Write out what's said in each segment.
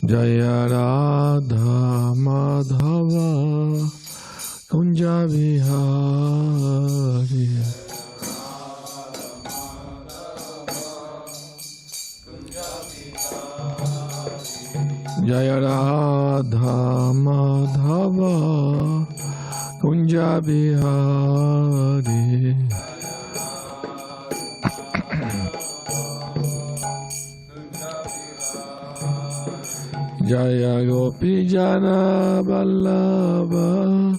Jaya Radha Madhava Kunja Vihari. Jaya Radha Madhava Kunja Vihari. Jaya Gopi Jana Vallabha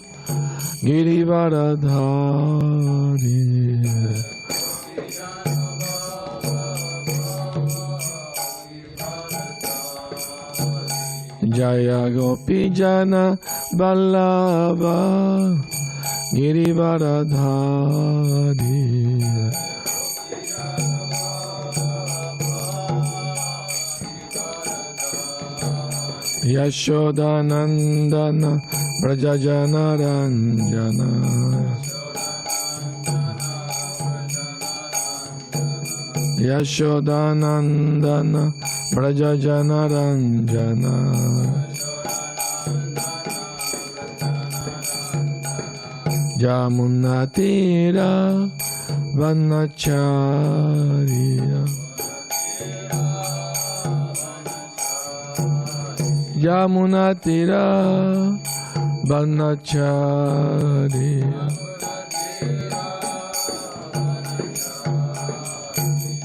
Girivaradhari. Jaya Gopi Jana Vallabha Girivaradhari. Yashodanandana Brajajana Ranjana. Yashodanandana Brajajana Ranjana. Jamunatira Vanacharya. Yamunatira Vanacharya.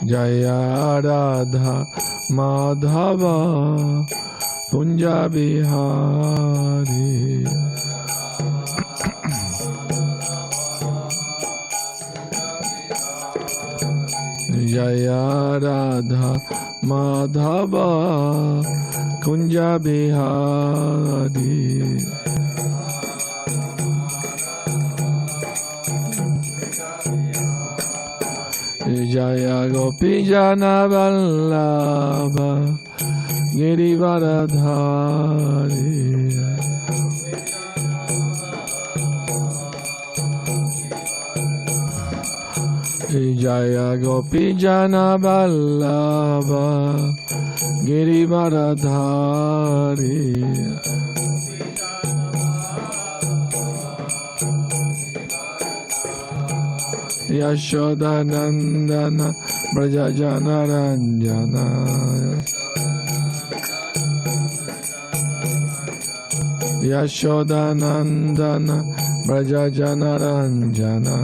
Jaya Radha Madhava Kunja Vihari. Jaya Radha Madhava Kunja Vihari. Jaya Gopi Jana Vallabha Girivaradhari. Jaya Gopi Jana Vallabha Girivaradhari. Yashodanandana Brajajana Ranjana. Yashodanandana Brajajana Ranjana.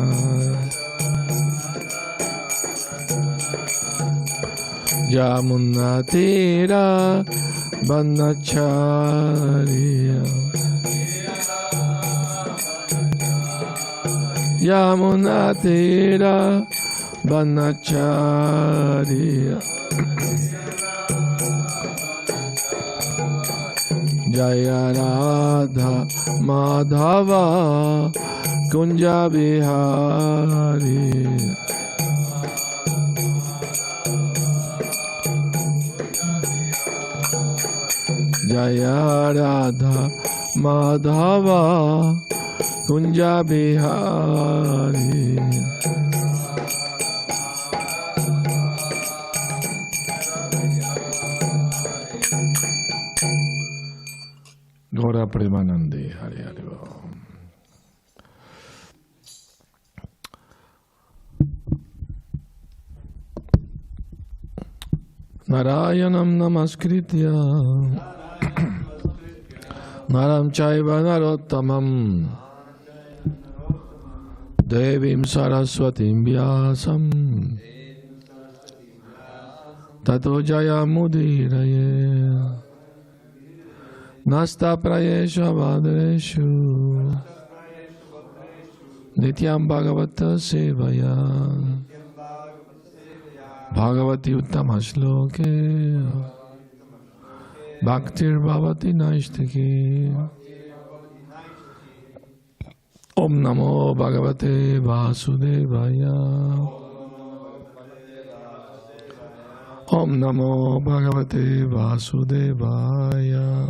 Yamunatira Vanacharya. Yamunatira Vanacharya. Jaya Radha Madhava Kunja Vihari. Jaya Radha Madhava Kunja Vihari. Gora Premanande Hari Hari. Narayanam Namaskritya Naram Chaiva Narottamam Devim Saraswatim Vyasam Tato Jaya Mudiraye Nasta Prayesha Vadreshu Nityam Bhagavata Sevaya Bhagavati Uttama Shloke Bhaktir Bhavati Naistaki. Om Namo Bhagavate Vasudevaya. Om Namo Bhagavate Vasudevaya.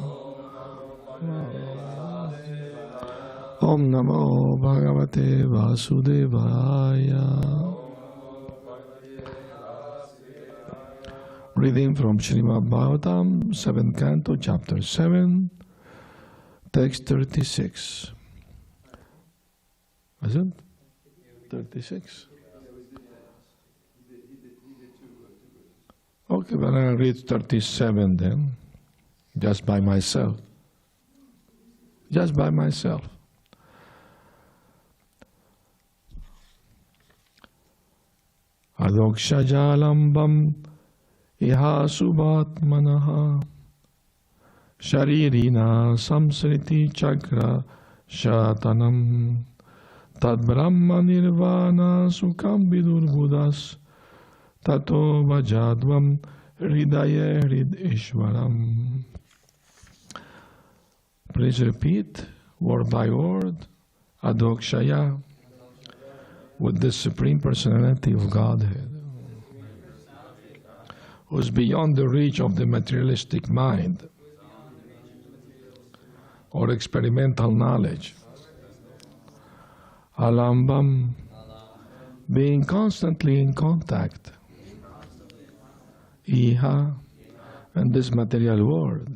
Om Namo Bhagavate Vasudevaya. Reading from Srimad Bhagavatam, 7th Canto, Chapter 7, Text 36. Is it? 36? Okay, but I'll read 37 then, just by myself. Just by myself. Adokshajalambam iha subhatmanaha sharirina samsriti chakra shatanam tad brahma nirvana sukham vidurbudas tato vajadvam hridaye hrid ishvaram. Please repeat word by word Adokshaya with the Supreme Personality of Godhead, who is beyond the reach of the materialistic mind or experimental knowledge. Alambam, being constantly in contact. Iha, and this material world.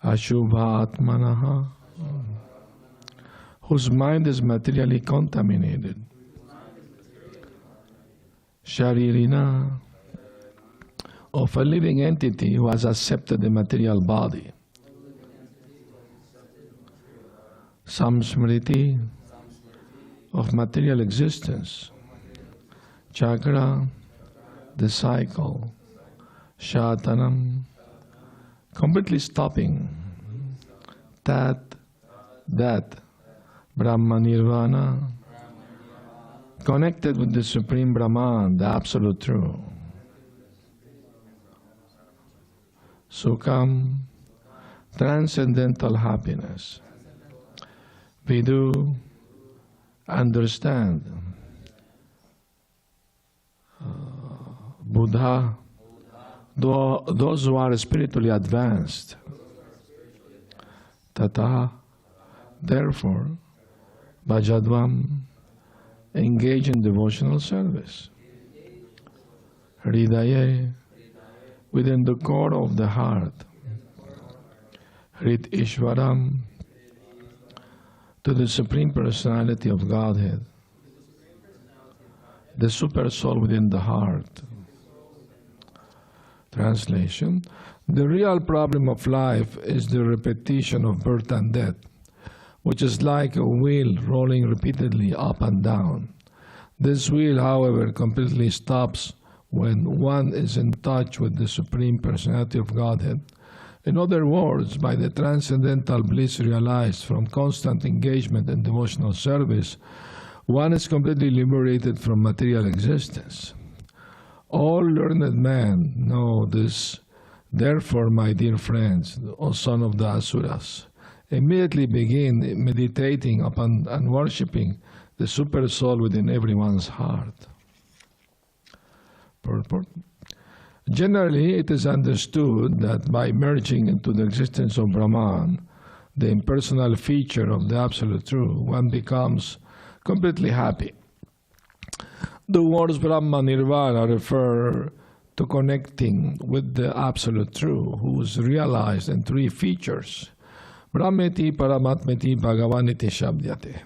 Ashubha Atmanaha, whose mind is materially contaminated. Sharirina, of a living entity who has accepted the material body. Samsmriti, of material existence. Chakra, the cycle. Shatanam, completely stopping. That. Brahma Nirvana, connected with the Supreme Brahman, the Absolute Truth. Sukham, transcendental happiness. Vidu, understand. Buddha, those who are spiritually advanced. Tata, therefore, Bhajadvam, engage in devotional service. Hridaye, within the core of the heart. Hrid Ishvaram, to the Supreme Personality of Godhead, the Super Soul within the heart. Translation: the real problem of life is the repetition of birth and death, which is like a wheel rolling repeatedly up and down. This wheel, however, completely stops when one is in touch with the Supreme Personality of Godhead. In other words, by the transcendental bliss realized from constant engagement in devotional service, one is completely liberated from material existence. All learned men know this. Therefore, my dear friends, O son of the Asuras, immediately begin meditating upon and worshipping the Super Soul within everyone's heart. Purport. Generally, it is understood that by merging into the existence of Brahman, the impersonal feature of the Absolute Truth, one becomes completely happy. The words Brahma Nirvana refer to connecting with the Absolute Truth, who is realized in three features. Brahmeti Paramatmeti Bhagavaniti Shabdyate.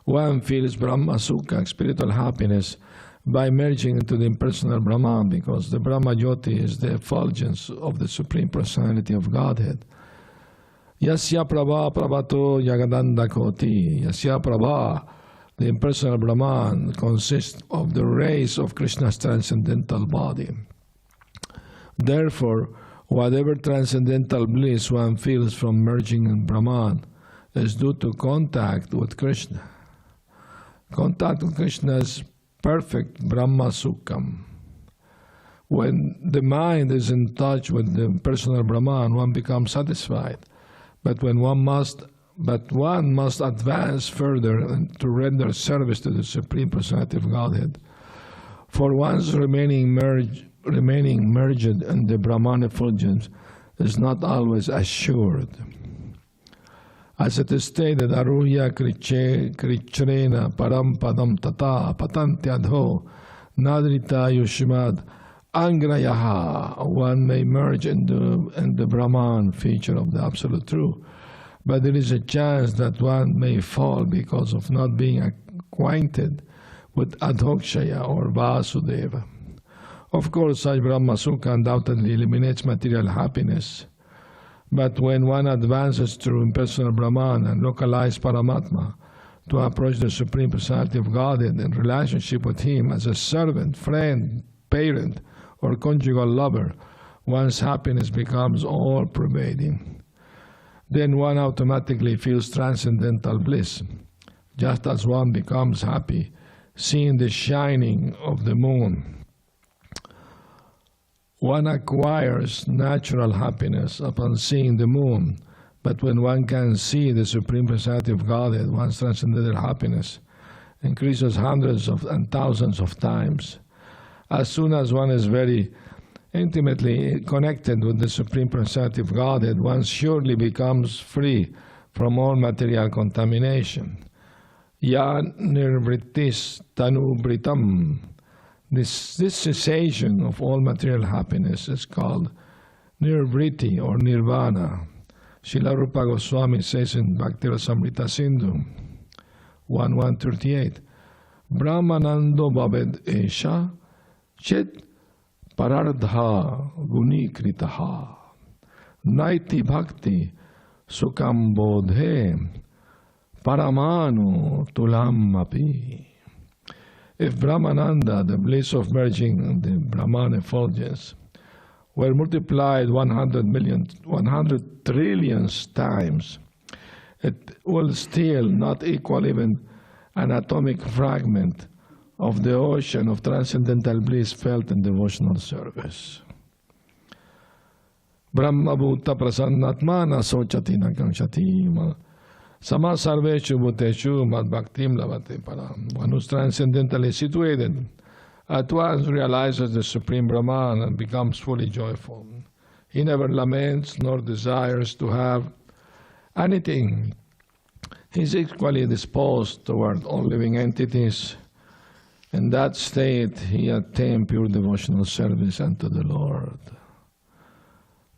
One feels Brahma Sukha, spiritual happiness, by merging into the impersonal Brahman, because the Brahma Jyoti is the effulgence of the Supreme Personality of Godhead. Yasya Prabha Prabhato Yagadanda Koti. Yasya Prabha, the impersonal Brahman, consists of the rays of Krishna's transcendental body. Therefore, whatever transcendental bliss one feels from merging in Brahman is due to contact with Krishna. Contact with Krishna's perfect Brahma Sukham. When the mind is in touch with the personal Brahman, one becomes satisfied. But one must advance further to render service to the Supreme Personality of Godhead. For one's remaining merged in the Brahman effulgence is not always assured. As it is stated, Aruhya Krichrena Param Padam Tata Patantyadho Nadrita Yushmad Angrayaha, one may merge in the Brahman feature of the Absolute Truth, but there is a chance that one may fall because of not being acquainted with Adhokshaya or Vasudeva. Of course, such Brahma Sukha undoubtedly eliminates material happiness, but when one advances through impersonal Brahman and localized Paramatma to approach the Supreme Personality of Godhead in relationship with Him as a servant, friend, parent, or conjugal lover, one's happiness becomes all-pervading. Then one automatically feels transcendental bliss, just as one becomes happy seeing the shining of the moon. One acquires natural happiness upon seeing the moon, but when one can see the Supreme Personality of Godhead, one's transcendental happiness increases hundreds and thousands of times. As soon as one is very intimately connected with the Supreme Personality of Godhead, one surely becomes free from all material contamination. Ya nirvrittis tanubritam. This cessation of all material happiness is called nirvriti or nirvana. Srila Rupa Goswami says in Bhakti Rasamrita Sindhu 1.138, Brahmanando bhaved esha chet parardha gunikritaha naiti bhakti sukam bodhe paramanu tulam api. If Brahmananda, the bliss of merging the Brahman effulgence, were multiplied 100 trillions times, it will still not equal even an atomic fragment of the ocean of transcendental bliss felt in devotional service. Brahma bhuta prasannatmana sochati nakanshati sama sarveshu bhuteshu mad bhaktim lavate param. One who's transcendentally situated at once realizes the Supreme Brahman and becomes fully joyful. He never laments nor desires to have anything. He is equally disposed toward all living entities. In that state, he attained pure devotional service unto the Lord.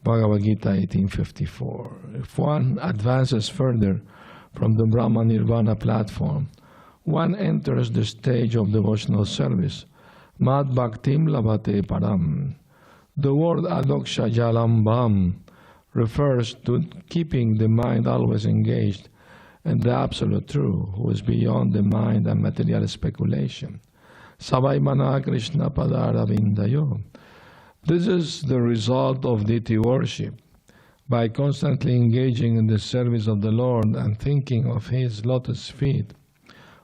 Bhagavad Gita 18:54. If one advances further from the Brahma Nirvana platform, one enters the stage of devotional service. Mad bhaktim lavate param. The word adoksha jalambam refers to keeping the mind always engaged in the Absolute Truth, who is beyond the mind and material speculation. Savai mana Krishna padara vindayo. This is the result of deity worship. By constantly engaging in the service of the Lord and thinking of His lotus feet,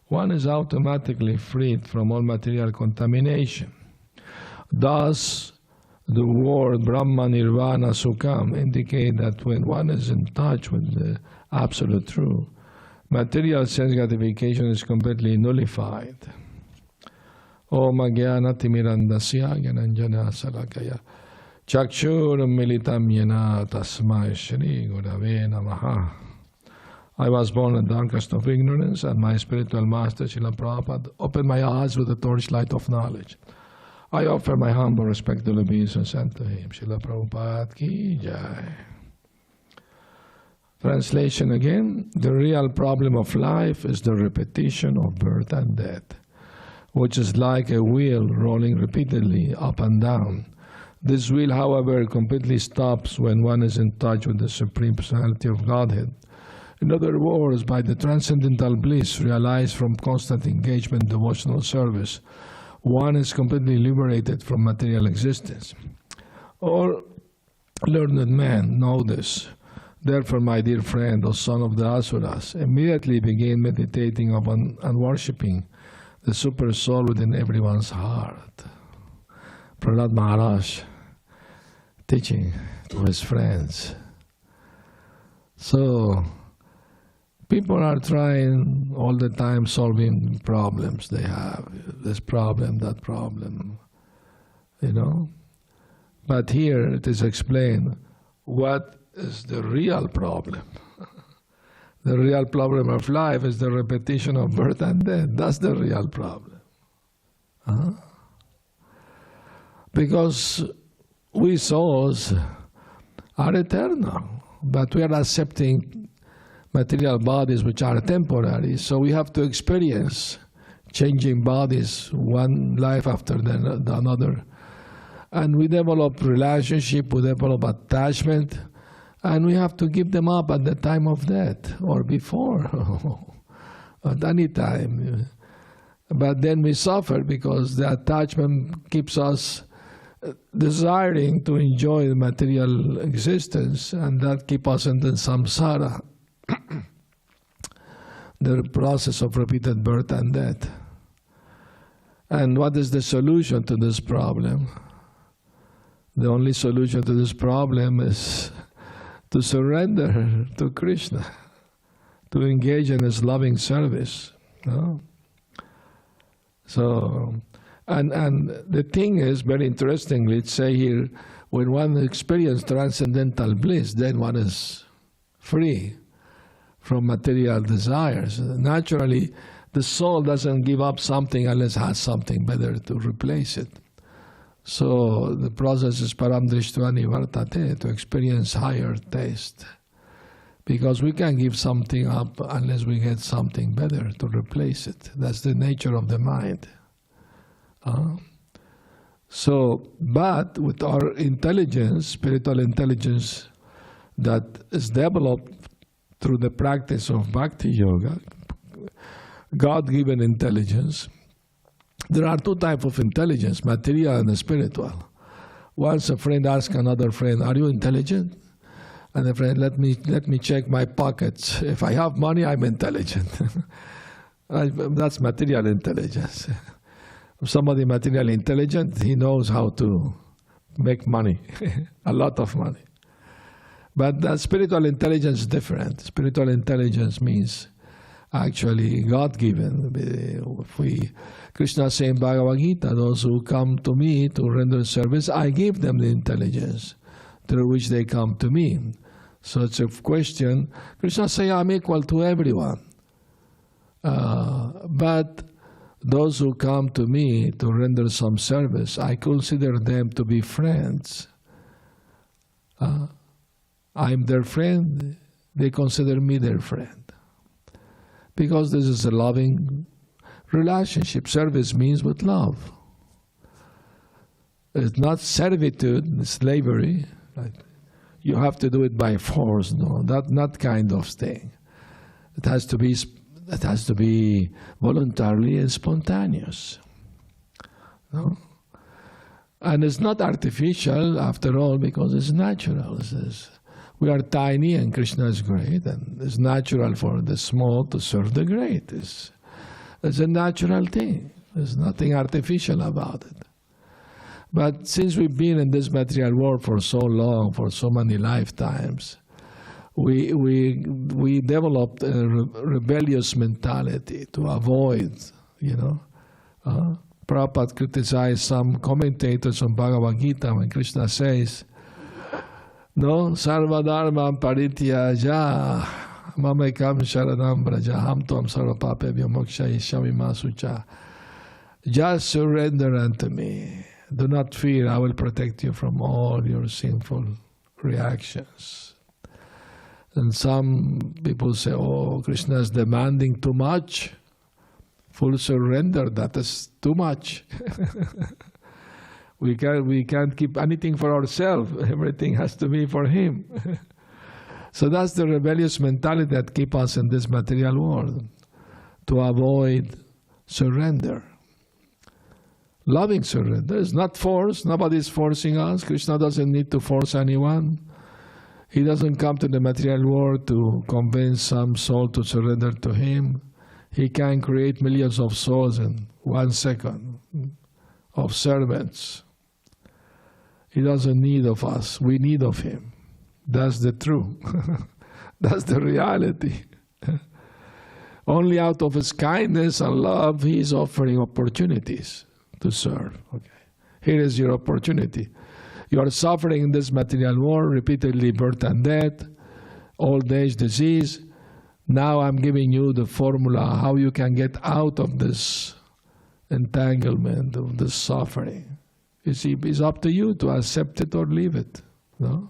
one is automatically freed from all material contamination. Thus, the word Brahma Nirvana Sukham indicate that when one is in touch with the Absolute Truth, material sense gratification is completely nullified. Om Jnana Timirandasya Jnananjana Salakaya Chakshur Militam Yena Tasmai Shri Gurave Namaha. I was born in the darkest of ignorance, and my spiritual master, Srila Prabhupada, opened my eyes with the torchlight of knowledge. I offer my humble respectful obeisance unto him. Srila Prabhupada ki jai. Translation again. The real problem of life is the repetition of birth and death, which is like a wheel rolling repeatedly up and down. This wheel, however, completely stops when one is in touch with the Supreme Personality of Godhead. In other words, by the transcendental bliss realized from constant engagement in devotional service, one is completely liberated from material existence. All learned men know this. Therefore, my dear friend, O son of the Asuras, immediately begin meditating upon and worshipping the super soul within everyone's heart. Prahlad Maharaj teaching to his friends. So, people are trying all the time solving problems they have. This problem, that problem, But here it is explained what is the real problem. The real problem of life is the repetition of birth and death. That's the real problem. Because we souls are eternal, but we are accepting material bodies which are temporary, so we have to experience changing bodies, one life after the another. And we develop relationship, we develop attachment, and we have to give them up at the time of death or before, at any time. But then we suffer because the attachment keeps us desiring to enjoy the material existence, and that keeps us in the samsara, the process of repeated birth and death. And what is the solution to this problem? The only solution to this problem is to surrender to Krishna, to engage in His loving service. No? So, and the thing is, very interestingly, it say here, when one experiences transcendental bliss, then one is free from material desires. Naturally, the soul doesn't give up something unless it has something better to replace it. So the process is param drishtva nivartate, to experience higher taste. Because we can't give something up unless we get something better to replace it. That's the nature of the mind. But with our intelligence, spiritual intelligence that is developed through the practice of Bhakti Yoga, God-given intelligence, there are two types of intelligence, material and spiritual. Once a friend asks another friend, "Are you intelligent?" And the friend, let me check my pockets. If I have money, I'm intelligent. That's material intelligence. If somebody material intelligent, he knows how to make money, a lot of money. But the spiritual intelligence is different. Spiritual intelligence means actually God-given. Krishna says in Bhagavad Gita, those who come to me to render service, I give them the intelligence through which they come to me. So it's a question. Krishna says, I'm equal to everyone. But those who come to me to render some service, I consider them to be friends. I'm their friend, they consider me their friend. Because this is a loving relationship. Service means with love. It's not servitude, slavery. Right? You have to do it by force. No, not kind of thing. It has to be voluntarily and spontaneous. No? And it's not artificial after all, because it's natural. We are tiny and Krishna is great, and it's natural for the small to serve the great. It's a natural thing. There's nothing artificial about it. But since we've been in this material world for so long, for so many lifetimes, we developed a rebellious mentality to avoid, Prabhupada criticized some commentators on Bhagavad Gita when Krishna says, no, sarva dharma parityaja mamekam sharanam braja ham tvam sarva papebhyo mokshayishyami ma sucha. Just surrender unto me. Do not fear, I will protect you from all your sinful reactions. And some people say, oh, Krishna is demanding too much. Full surrender, that is too much. We can't keep anything for ourselves. Everything has to be for Him. So that's the rebellious mentality that keeps us in this material world, to avoid surrender. Loving surrender is not force. Nobody is forcing us. Krishna doesn't need to force anyone. He doesn't come to the material world to convince some soul to surrender to Him. He can create millions of souls in 1 second of servants. He doesn't need of us. We need of Him. That's the truth. That's the reality. Only out of His kindness and love, He is offering opportunities to serve. Okay. Here is your opportunity. You are suffering in this material world, repeatedly birth and death, old age, disease. Now I'm giving you the formula how you can get out of this entanglement, of this suffering. You see, it's up to you to accept it or leave it. No?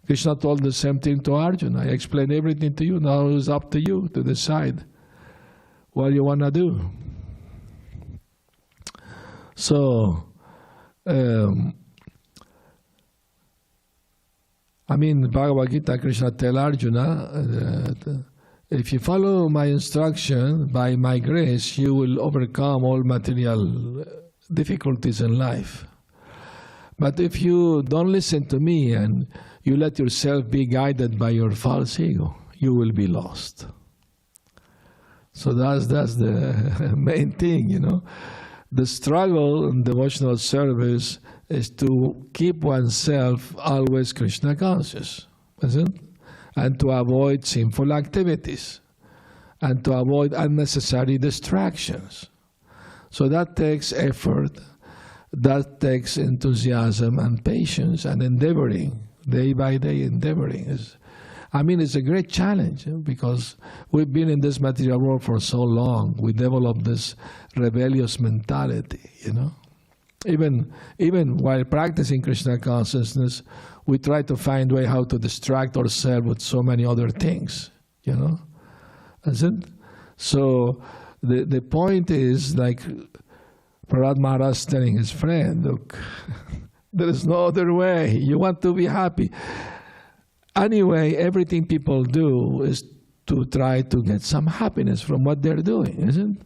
Krishna told the same thing to Arjuna. I explained everything to you. Now it's up to you to decide what you want to do. So, Bhagavad Gita, Krishna tell Arjuna, if you follow my instruction, by my grace, you will overcome all material difficulties in life. But if you don't listen to me and you let yourself be guided by your false ego, you will be lost. So that's the main thing, you know. The struggle in devotional service is to keep oneself always Krishna conscious, isn't it? And to avoid sinful activities, and to avoid unnecessary distractions. So that takes effort, that takes enthusiasm and patience and endeavoring, day by day endeavoring. It's a great challenge because we've been in this material world for so long. We develop this rebellious mentality, you know. Even while practicing Krishna consciousness, we try to find a way how to distract ourselves with so many other things, you know. Isn't it? So the point is, like Prahlad Maharaj telling his friend, look, there is no other way. You want to be happy. Anyway, everything people do is to try to get some happiness from what they're doing, isn't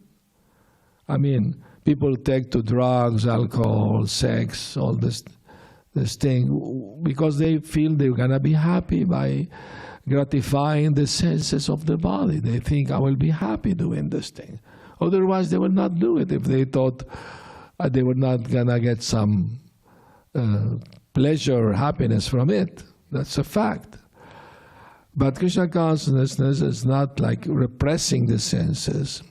it? People take to drugs, alcohol, sex, all this thing, because they feel they're going to be happy by gratifying the senses of the body. They think, I will be happy doing this thing. Otherwise, they would not do it if they thought they were not going to get some pleasure or happiness from it. That's a fact. But Krishna consciousness is not like repressing the senses,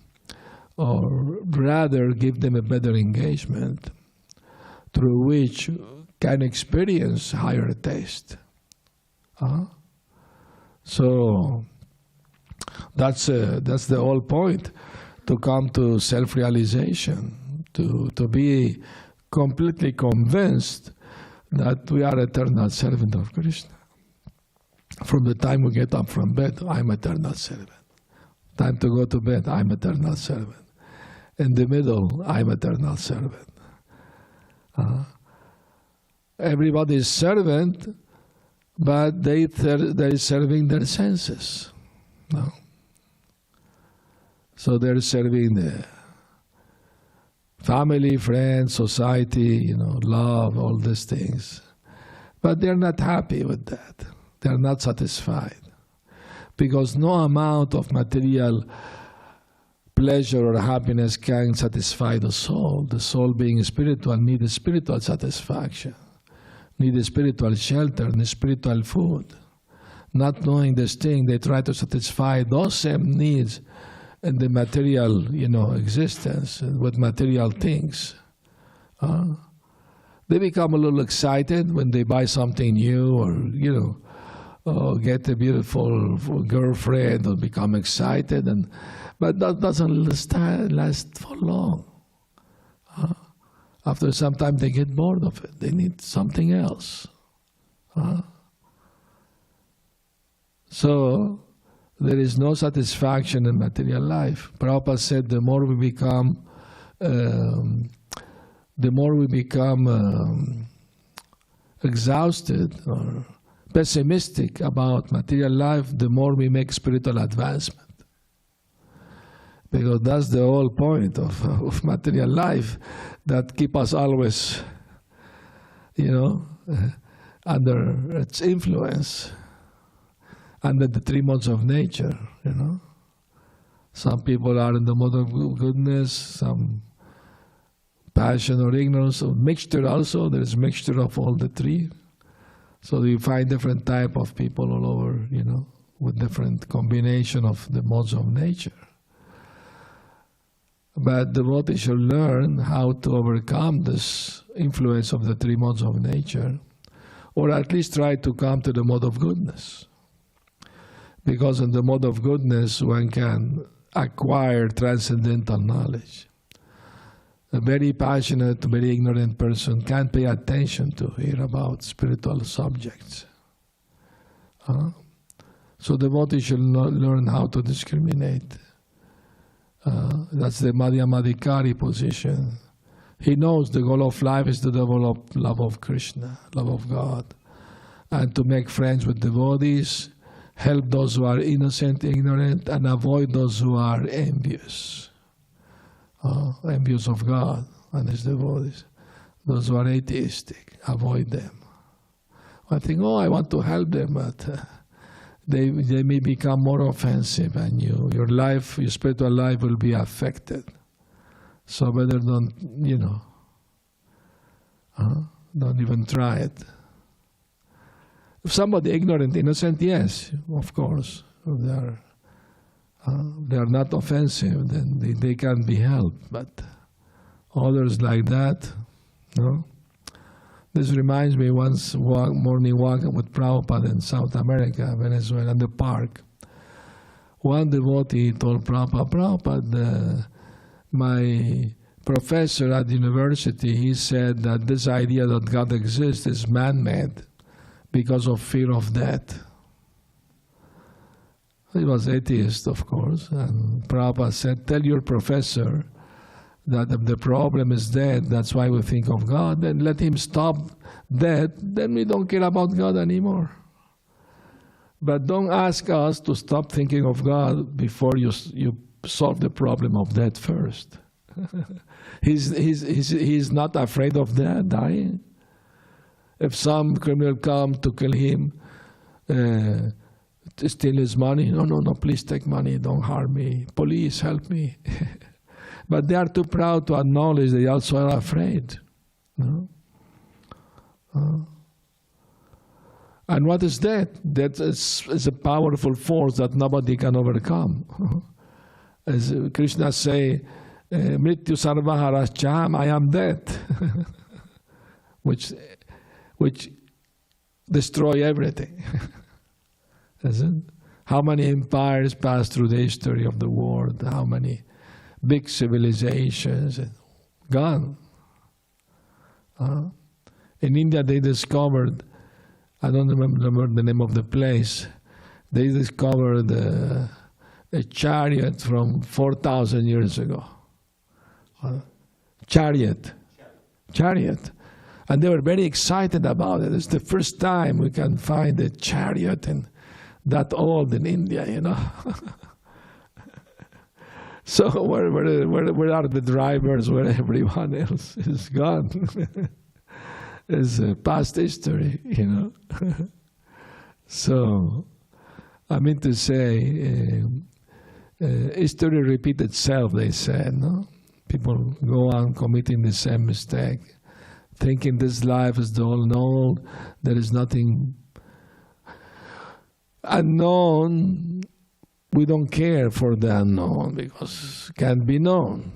or rather give them a better engagement through which can experience higher taste. So that's the whole point, to come to self-realization, to be completely convinced that we are eternal servant of Krishna. From the time we get up from bed, I'm eternal servant. Time to go to bed, I'm eternal servant. In the middle, I'm eternal servant. Everybody is servant, but they're serving their senses. No? So they're serving the family, friends, society, love, all these things. But they're not happy with that. They're not satisfied. Because no amount of material pleasure or happiness can satisfy the soul. The soul, being spiritual, needs a spiritual satisfaction, needs a spiritual shelter, needs spiritual food. Not knowing this thing, they try to satisfy those same needs in the material, existence with material things. They become a little excited when they buy something new, or get a beautiful girlfriend, or become excited, but that doesn't last for long. After some time, they get bored of it. They need something else. So there is no satisfaction in material life. Prabhupada said the more we become exhausted or pessimistic about material life, the more we make spiritual advancement. Because that's the whole point of material life, that keep us always, under its influence, under the three modes of nature, Some people are in the mode of goodness, some passion or ignorance, or mixture also. There is mixture of all the three. So you find different type of people all over, with different combination of the modes of nature. But devotees should learn how to overcome this influence of the three modes of nature, or at least try to come to the mode of goodness. Because in the mode of goodness, one can acquire transcendental knowledge. a very passionate, very ignorant person can't pay attention to hear about spiritual subjects. So devotees should learn how to discriminate. That's the Madhyamadikari position. He knows the goal of life is to develop love of Krishna, love of God, and to make friends with devotees, help those who are innocent, ignorant, and avoid those who are envious. Envious of God and His devotees. Those who are atheistic, avoid them. I think, I want to help them, but they may become more offensive, and your life, your spiritual life will be affected. So better don't even try it. If somebody ignorant, innocent, yes, of course, they are not offensive, then they can be helped. But others like that, no. This reminds me once morning walk with Prabhupada in South America, Venezuela, in the park. One devotee told Prabhupada, my professor at the university, he said that this idea that God exists is man-made because of fear of death. He was atheist, of course, and Prabhupada said, tell your professor that if the problem is death, that's why we think of God, then let him stop death, then we don't care about God anymore. But don't ask us to stop thinking of God before you solve the problem of death first. He's not afraid of death, dying. If some criminal come to kill him, to steal his money, no, please take money, don't harm me. Police, help me. But they are too proud to acknowledge they also are afraid. No? And what is death? Death is a powerful force that nobody can overcome. As Krishna say, Mrityu sarvaharashcham, I am death, which destroy everything. Isn't? How many empires passed through the history of the world? How many big civilizations? Gone. In India, they discovered, I don't remember the name of the place, they discovered a chariot from 4,000 years ago. Chariot. And they were very excited about it. It's the first time we can find a chariot and that old in India, So where are the drivers? Where everyone else is gone? It's past history, So, I mean to say, history repeats itself, they said, no? People go on committing the same mistake, thinking this life is the all known, there is nothing unknown. We don't care for the unknown because it can't be known.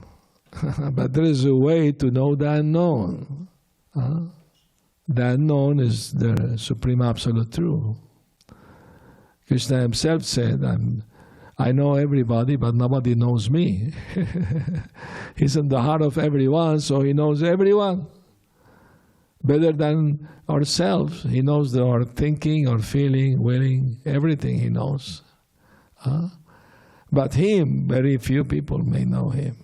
But there is a way to know the unknown. The unknown is the Supreme Absolute Truth. Krishna himself said, I know everybody, but nobody knows me. He's in the heart of everyone, so he knows everyone. Better than ourselves. He knows our thinking, our feeling, willing, everything he knows. But him, very few people may know him.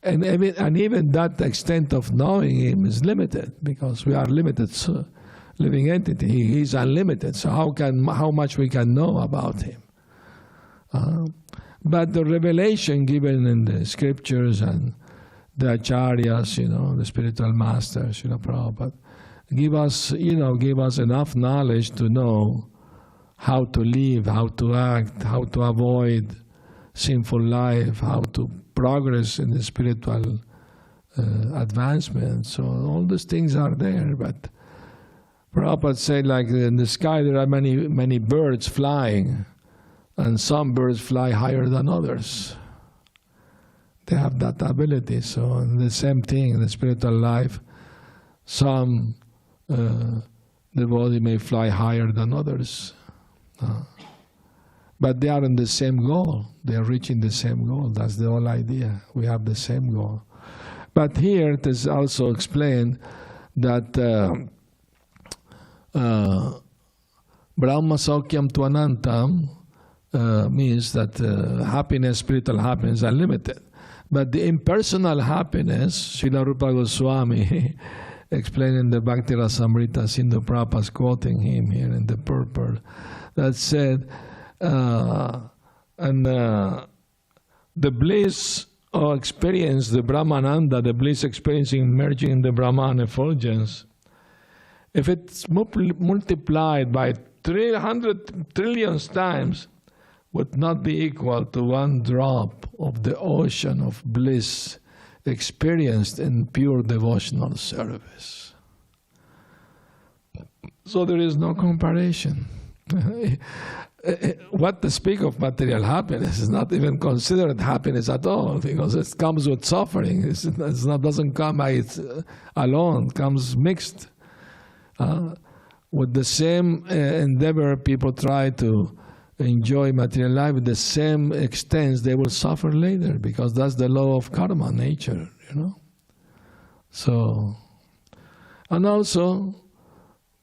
And even that extent of knowing him is limited, because we are limited living entity. He is unlimited, so how much we can know about him. But the revelation given in the scriptures and the acharyas, the spiritual masters, Prabhupada, give us enough knowledge to know how to live, how to act, how to avoid sinful life, how to progress in the spiritual advancement. So all these things are there, but Prabhupada said, like in the sky there are many birds flying, and some birds fly higher than others. They have that ability. So in the same thing in the spiritual life, some devotee may fly higher than others. But they are in the same goal. They are reaching the same goal. That's the whole idea. We have the same goal. But here it is also explained that Brahma Saukyam Tvanantam means that happiness, spiritual happiness, is unlimited. But the impersonal happiness, Srila Rupa Goswami explained in the Bhakti Rasamrita, Sindhu Prabhupada is quoting him here in the purport, that said, the bliss or experience, the Brahmananda, the bliss experiencing merging in the Brahman effulgence, if it's multiplied by 300 trillions times, would not be equal to one drop of the ocean of bliss experienced in pure devotional service. So there is no comparison. What to speak of material happiness is not even considered happiness at all, because it comes with suffering. It doesn't come by its alone, it comes mixed. With the same endeavor, people try to enjoy material life with the same extent, they will suffer later, because that's the law of karma, nature, So, and also,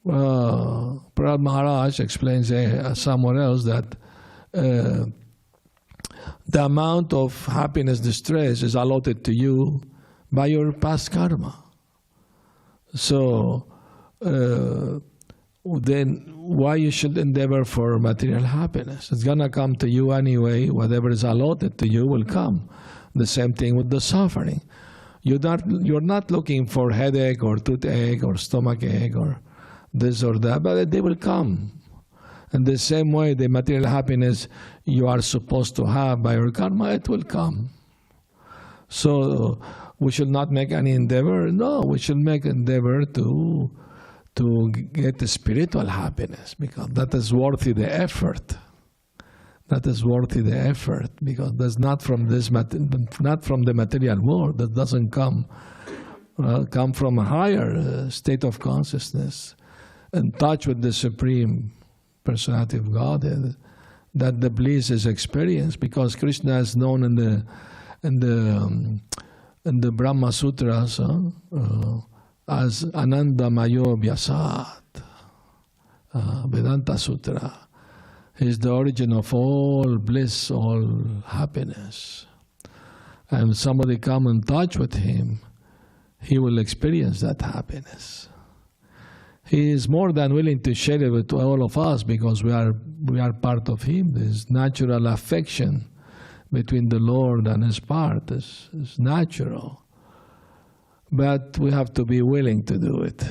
Prahlad Maharaj explains somewhere else that the amount of happiness, distress is allotted to you by your past karma. So, then why you should endeavor for material happiness? It's gonna come to you anyway. Whatever is allotted to you will come. The same thing with the suffering. You're not looking for headache or toothache or stomach ache or this or that, but they will come. And the same way, the material happiness you are supposed to have by your karma, it will come. So we should not make any endeavor. No, we should make endeavor to get the spiritual happiness, because that is worthy the effort. That is worthy the effort, because that's not from not from the material world. That doesn't come from a higher state of consciousness, in touch with the Supreme Personality of Godhead, that the bliss is experienced. Because Krishna is known in the Brahma Sutras as Ananda Mayo Vyasat, Vedanta Sutra. He is the origin of all bliss, all happiness. And when somebody come in touch with him, he will experience that happiness. He is more than willing to share it with all of us, because we are part of him. This natural affection between the Lord and his part is natural. But we have to be willing to do it.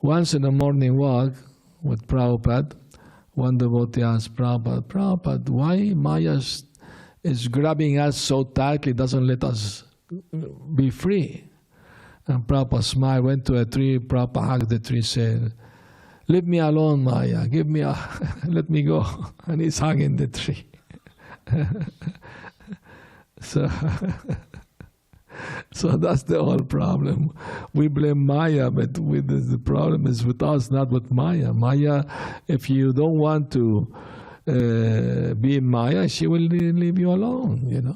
Once in a morning walk with Prabhupada, one devotee asked Prabhupada, why Maya is grabbing us so tightly, doesn't let us be free? And Prabhupada smiled, went to a tree, Prabhupada hugged the tree, said, leave me alone, Maya, let me go. And he's hugging the tree. So that's the whole problem. We blame Maya, but the problem is with us, not with Maya. Maya, if you don't want to be in Maya, she will leave you alone,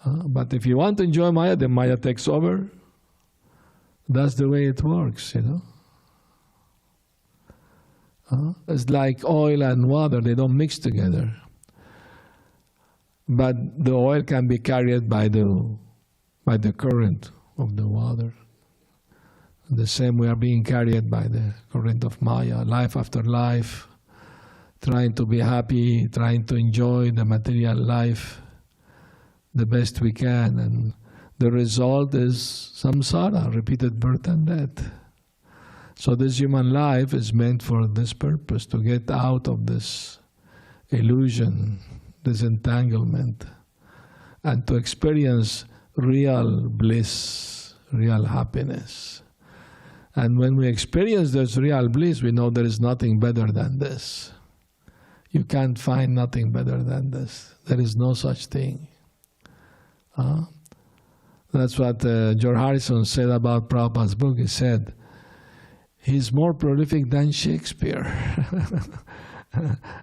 But if you want to enjoy Maya, then Maya takes over. That's the way it works, It's like oil and water, they don't mix together. But the oil can be carried by the current of the water. The same we are being carried by the current of Maya, life after life, trying to be happy, trying to enjoy the material life the best we can. And the result is samsara, repeated birth and death. So this human life is meant for this purpose, to get out of this illusion, this entanglement, and to experience real bliss, real happiness. And when we experience this real bliss, we know there is nothing better than this. You can't find nothing better than this. There is no such thing. That's what George Harrison said about Prabhupada's book. He said, he's more prolific than Shakespeare.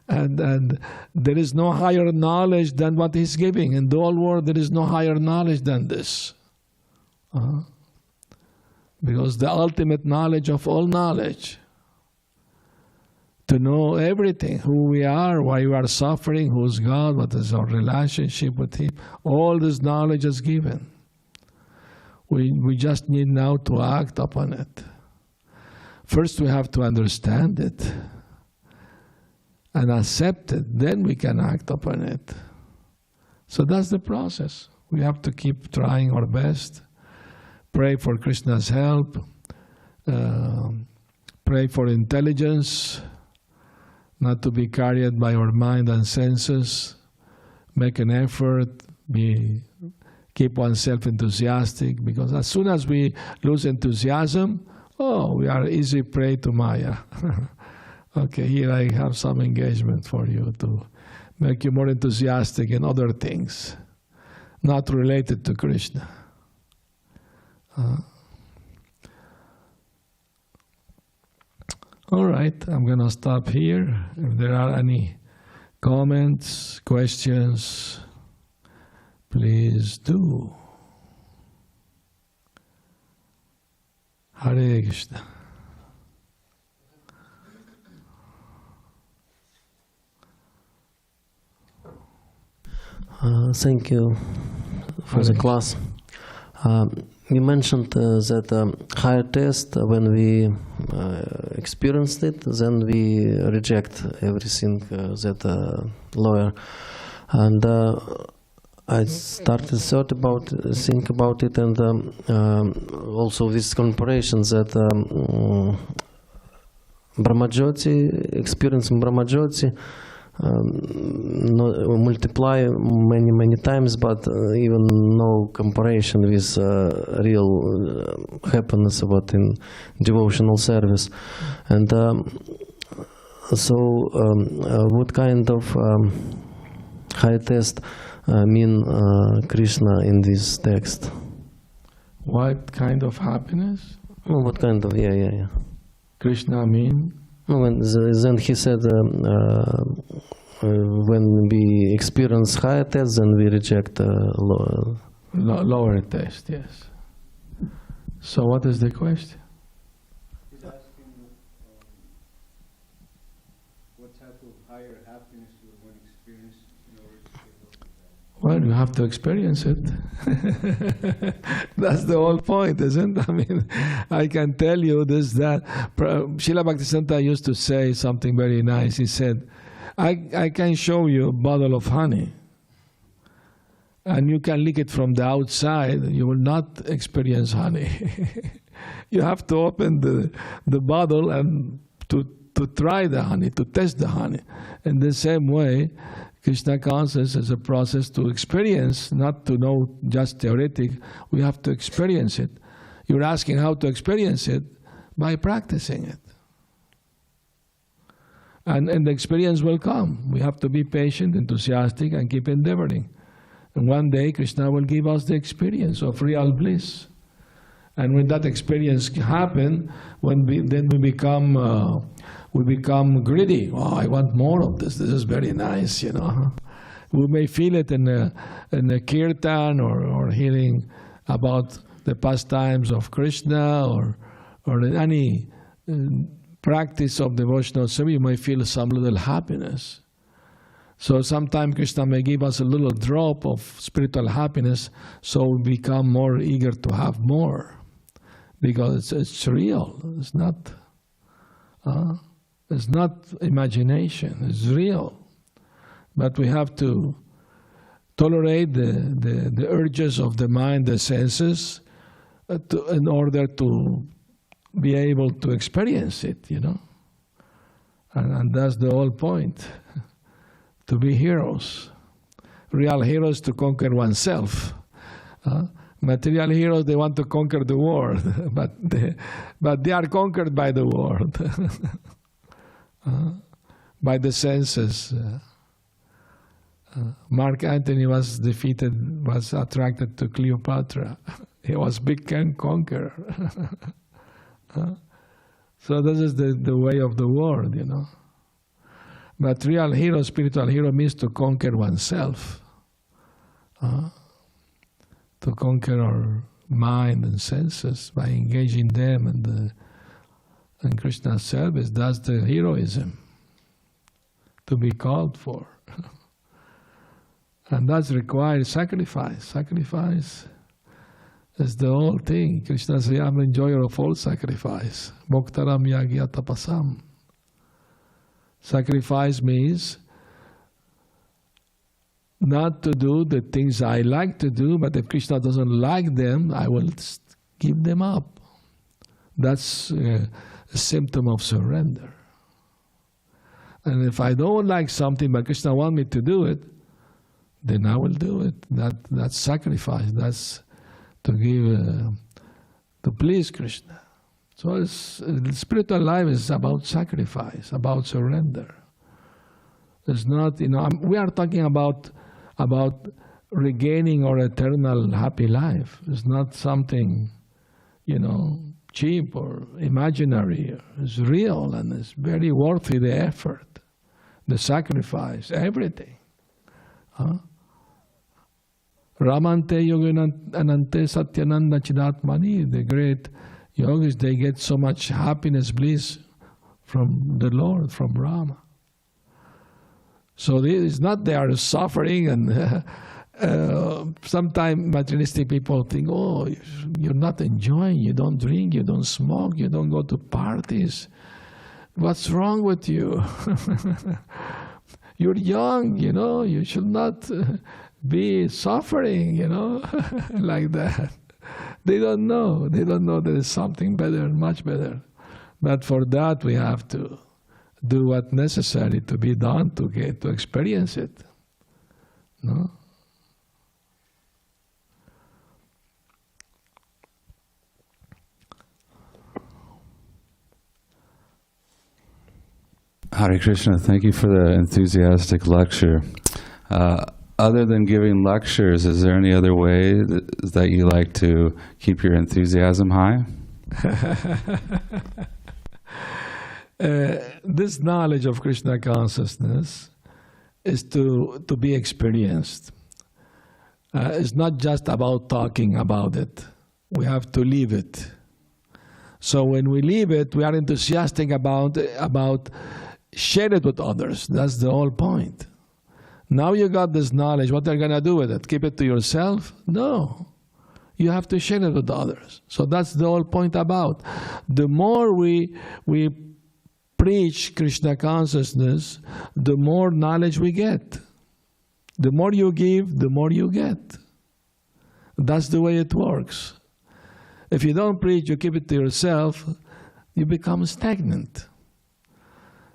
and there is no higher knowledge than what he's giving. In the whole world, there is no higher knowledge than this. Because the ultimate knowledge of all knowledge, to know everything, who we are, why we are suffering, who's God, what is our relationship with Him, all this knowledge is given. We just need now to act upon it. First we have to understand it and accept it, then we can act upon it. So that's the process. We have to keep trying our best, pray for Krishna's help, pray for intelligence, not to be carried by our mind and senses, make an effort, keep oneself enthusiastic, because as soon as we lose enthusiasm, we are easy prey to Maya. Okay, here I have some engagement for you to make you more enthusiastic in other things, not related to Krishna. All right, I'm going to stop here. If there are any comments, questions, please do. Hare Krishna. Thank you for the class. You mentioned that higher test, when we experienced it, then we reject everything that lower. And I started think about it, and also this comparison that Brahmajyoti, experiencing Brahmajyoti, multiply many times, but even no comparison with real happiness about in devotional service. And so what kind of high test mean Krishna in this text? What kind of happiness? Oh, what kind of, yeah. Krishna mean? Then he said, when we experience higher test, then we reject lower test, yes. So what is the question? He's asking what type of higher happiness would one experience in order to get over that? Well, you have to experience it. That's the whole point, isn't it? I mean, I can tell you this, that. Srila Bhaktisiddhanta used to say something very nice. He said, I can show you a bottle of honey, and you can lick it from the outside, you will not experience honey. You have to open the bottle and to try the honey, to test the honey. In the same way, Krishna consciousness is a process to experience, not to know just theoretic. We have to experience it. You're asking how to experience it? By practicing it. And the experience will come. We have to be patient, enthusiastic, and keep endeavoring. And one day Krishna will give us the experience of real bliss. And when that experience happens, then we become greedy. Oh, I want more of this. This is very nice, you know. We may feel it in a kirtan or hearing about the pastimes of Krishna or in any practice of devotional service. You may feel some little happiness. So sometimes Krishna may give us a little drop of spiritual happiness, so we become more eager to have more. Because it's real. It's not imagination. It's real. But we have to tolerate the urges of the mind, the senses, in order to be able to experience it, you know. And that's the whole point. To be heroes. Real heroes to conquer oneself. Material heroes, they want to conquer the world, but they are conquered by the world, by the senses. Mark Antony was attracted to Cleopatra. He was big conqueror. So this is the way of the world, you know. But real hero, spiritual hero, means to conquer oneself. To conquer our mind and senses by engaging them in Krishna's service. That's the heroism to be called for. And that requires sacrifice. Sacrifice is the whole thing. Krishna says, I'm the enjoyer of all sacrifice. Bhaktaram yagya tapasam. Sacrifice means not to do the things I like to do, but if Krishna doesn't like them, I will give them up. That's a symptom of surrender. And if I don't like something, but Krishna wants me to do it, then I will do it. That's sacrifice. That's to give, to please Krishna. So spiritual life is about sacrifice, about surrender. It's not, we are talking about regaining our eternal happy life. It's not something, cheap or imaginary. It's real and it's very worthy the effort, the sacrifice, everything. Ramante yoganante satyananda chidatmani, the great yogis, they get so much happiness, bliss from the Lord, from Rama. So it's not they are suffering, and sometimes materialistic people think, oh, you're not enjoying, you don't drink, you don't smoke, you don't go to parties. What's wrong with you? You're young, you should not be suffering, like that. They don't know. They don't know there is something better, much better. But for that we have to do what's necessary to be done to get to experience it. No? Hare Krishna, thank you for the enthusiastic lecture. Other than giving lectures, is there any other way that you like to keep your enthusiasm high? This knowledge of Krishna consciousness is to be experienced. It's not just about talking about it. We have to live it. So when we live it, we are enthusiastic about share it with others. That's the whole point. Now you got this knowledge, what are you going to do with it? Keep it to yourself? No. You have to share it with others. So that's the whole point about. The more we preach Krishna consciousness, the more knowledge we get. The more you give, the more you get. That's the way it works. If you don't preach, you keep it to yourself, you become stagnant.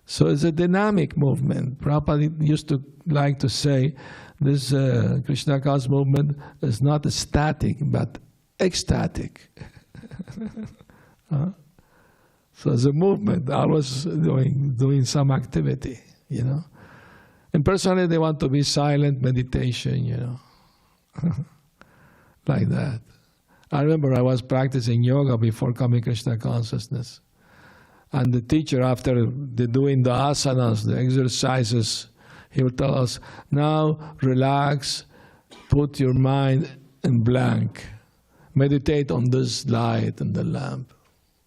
So it's a dynamic movement. Prabhupada used to like to say this Krishna conscious movement is not static, but ecstatic. So it's a movement, always doing some activity, And personally, they want to be silent, meditation, like that. I remember I was practicing yoga before coming Krishna consciousness. And the teacher, after doing the asanas, the exercises, he would tell us, now relax, put your mind in blank. Meditate on this light and the lamp.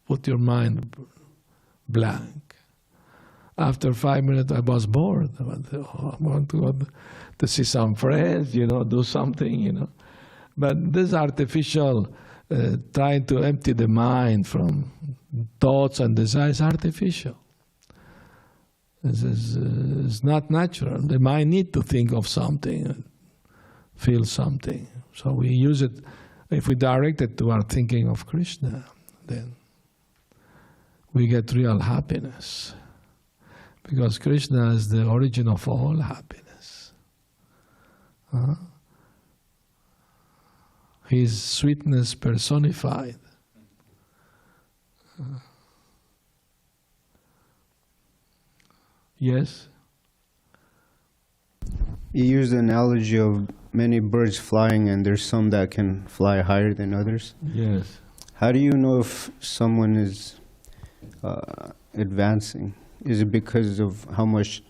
Put your mind blank. After 5 minutes, I was bored. I want to go to see some friends, do something, But this artificial, trying to empty the mind from thoughts and desires, artificial. It's not natural. The mind needs to think of something, feel something. So we use it, if we direct it to our thinking of Krishna, then we get real happiness. Because Krishna is the origin of all happiness. He is sweetness personified. Yes? You used the analogy of many birds flying, and there's some that can fly higher than others. Yes. How do you know if someone is advancing? Is it because of how much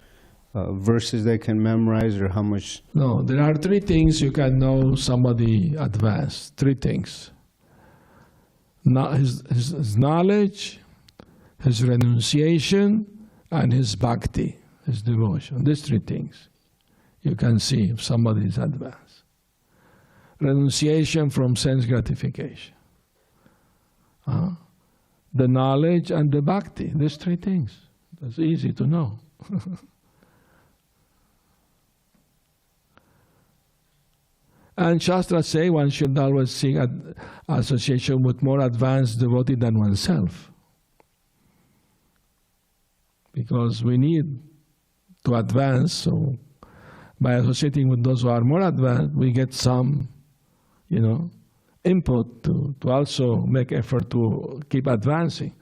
verses they can memorize, or how much? No, there are three things you can know somebody advanced. Three things. His knowledge, his renunciation, and his bhakti, his devotion. These three things you can see if somebody is advanced. Renunciation from sense gratification. The knowledge and the bhakti. These three things. That's easy to know. And Shastra say one should always seek association with more advanced devotee than oneself. Because we need to advance, so by associating with those who are more advanced, we get some, input to also make effort to keep advancing.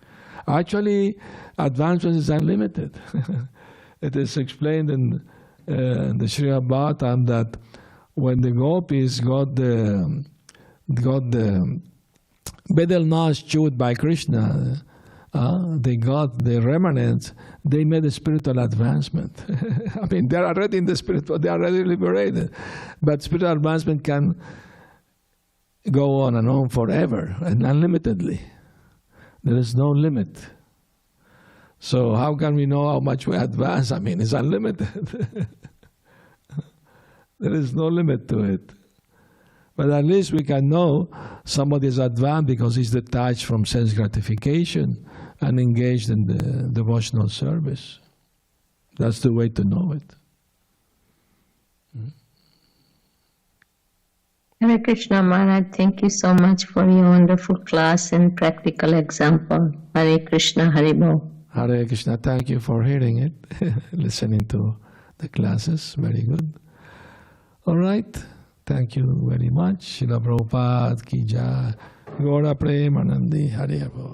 Actually, advancement is unlimited. It is explained in the Srimad Bhagavatam that when the gopis got the betel nuts chewed by Krishna, they got the remnants, they made a spiritual advancement. I mean, they're already in the spiritual, they are already liberated. But spiritual advancement can go on and on forever and unlimitedly. There is no limit. So how can we know how much we advance? I mean, it's unlimited. There is no limit to it. But at least we can know somebody is advanced because he's detached from sense gratification and engaged in the devotional service. That's the way to know it. Hare Krishna Maharaj, thank you so much for your wonderful class and practical example. Hare Krishna, Hare Bo. Hare Krishna, thank you for hearing it, listening to the classes. Very good. All right. Thank you very much. Srila Prabhupada ki jai. Gaura Premanandi. Hare Bo.